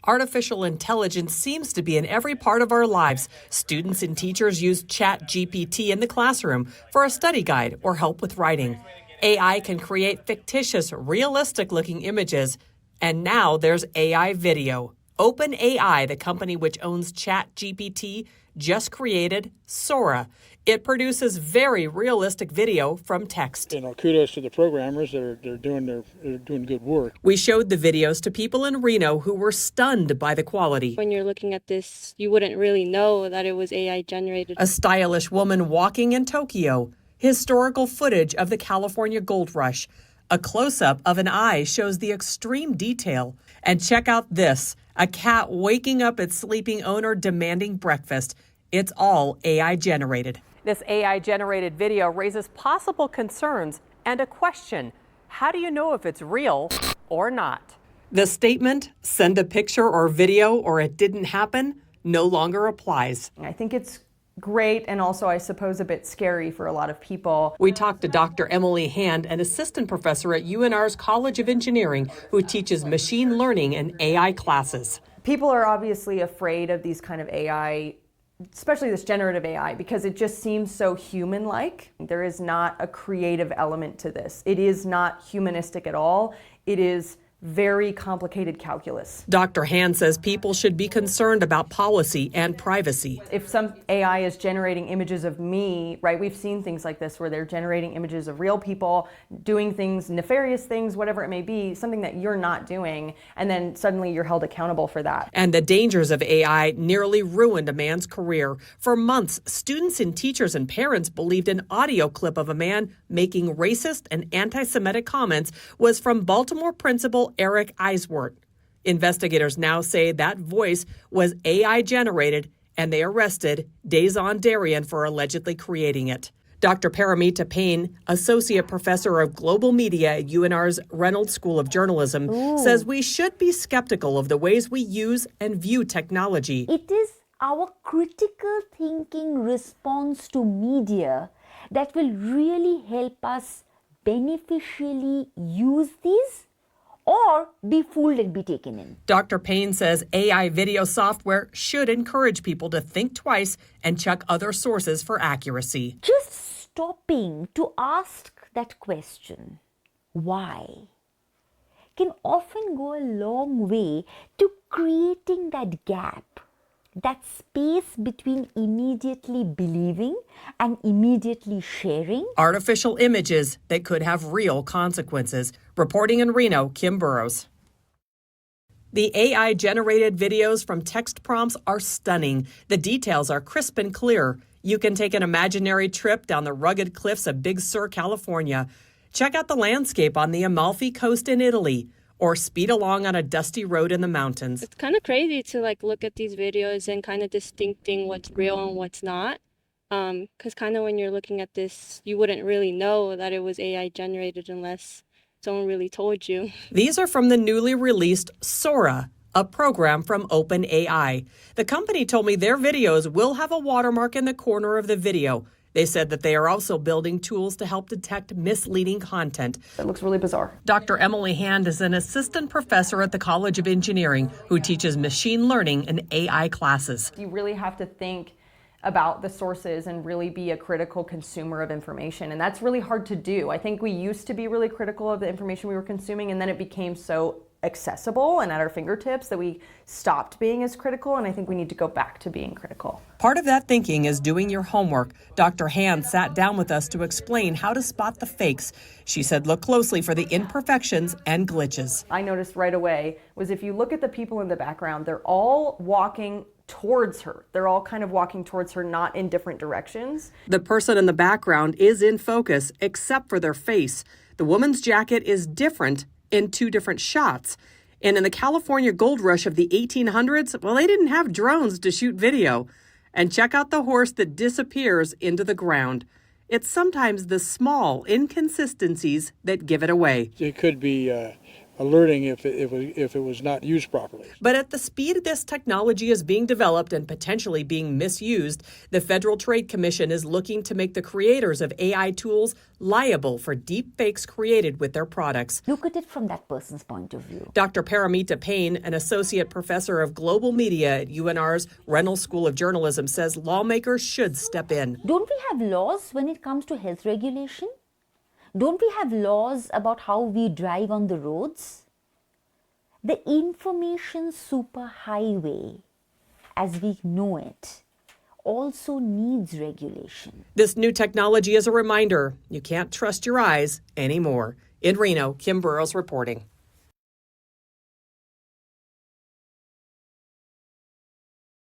Artificial intelligence seems to be in every part of our lives. Students and teachers use ChatGPT in the classroom for a study guide or help with writing. AI can create fictitious, realistic-looking images. And now there's AI video. OpenAI, the company which owns ChatGPT, just created Sora. It produces very realistic video from text. Kudos to the programmers. They're doing good work. We showed the videos to people in Reno who were stunned by the quality. When you're looking at this, you wouldn't really know that it was AI generated. A stylish woman walking in Tokyo. Historical footage of the California gold rush. A close-up of an eye shows the extreme detail. And check out this, a cat waking up its sleeping owner demanding breakfast. It's all AI generated. This AI generated video raises possible concerns and a question. How do you know if it's real or not? The statement, send a picture or video or it didn't happen, no longer applies. I think it's great and also, I suppose, a bit scary for a lot of people. We talked to Dr. Emily Hand, an assistant professor at UNR's College of Engineering, who teaches machine learning and AI classes. People are obviously afraid of these kind of AI, especially this generative AI, because it just seems so human-like. There is not a creative element to this. It is not humanistic at all. It is very complicated calculus. Dr. Hand says people should be concerned about policy and privacy. If some AI is generating images of me, right, we've seen things like this where they're generating images of real people doing things, nefarious things, whatever it may be, something that you're not doing, and then suddenly you're held accountable for that. And the dangers of AI nearly ruined a man's career. For months, students and teachers and parents believed an audio clip of a man making racist and anti-Semitic comments was from Baltimore principal Eric Eiswort. Investigators now say that voice was AI generated and they arrested Dazon Darian for allegedly creating it. Dr. Paramita Payne, associate professor of global media at UNR's Reynolds School of Journalism, says we should be skeptical of the ways we use and view technology. It is our critical thinking response to media that will really help us beneficially use these or be fooled and be taken in. Dr. Payne says AI video software should encourage people to think twice and check other sources for accuracy. Just stopping to ask that question, why, can often go a long way to creating that gap, that space between immediately believing and immediately sharing. Artificial images that could have real consequences. Reporting in Reno, Kim Burrows. The AI-generated videos from text prompts are stunning. The details are crisp and clear. You can take an imaginary trip down the rugged cliffs of Big Sur, California. Check out the landscape on the Amalfi Coast in Italy, or speed along on a dusty road in the mountains. It's kind of crazy to look at these videos and kind of distincting what's real and what's not. Because kind of when you're looking at this, you wouldn't really know that it was AI generated unless someone really told you. These are from the newly released Sora, a program from OpenAI. The company told me their videos will have a watermark in the corner of the video. They said that they are also building tools to help detect misleading content. It looks really bizarre. Dr. Emily Hand is an assistant professor at the College of Engineering who teaches machine learning and AI classes. You really have to think about the sources and really be a critical consumer of information. And that's really hard to do. I think we used to be really critical of the information we were consuming, and then it became so accessible and at our fingertips that we stopped being as critical, and I think we need to go back to being critical. Part of that thinking is doing your homework. Dr. Hand sat down with us to explain how to spot the fakes. She said look closely for the imperfections and glitches. I noticed right away was if you look at the people in the background, they're all walking towards her. They're all kind of walking towards her, not in different directions. The person in the background is in focus, except for their face. The woman's jacket is different in two different shots. And in the California gold rush of the 1800s, well, they didn't have drones to shoot video. And check out the horse that disappears into the ground. It's sometimes the small inconsistencies that give it away. It could be alerting if it was not used properly. But at the speed this technology is being developed and potentially being misused, the Federal Trade Commission is looking to make the creators of AI tools liable for deep fakes created with their products. Look at it from that person's point of view. Dr. Paramita Payne, an associate professor of global media at UNR's Reno School of Journalism, says lawmakers should step in. Don't we have laws when it comes to health regulation? Don't we have laws about how we drive on the roads? The information superhighway, as we know it, also needs regulation. This new technology is a reminder you can't trust your eyes anymore. In Reno, Kim Burrows reporting.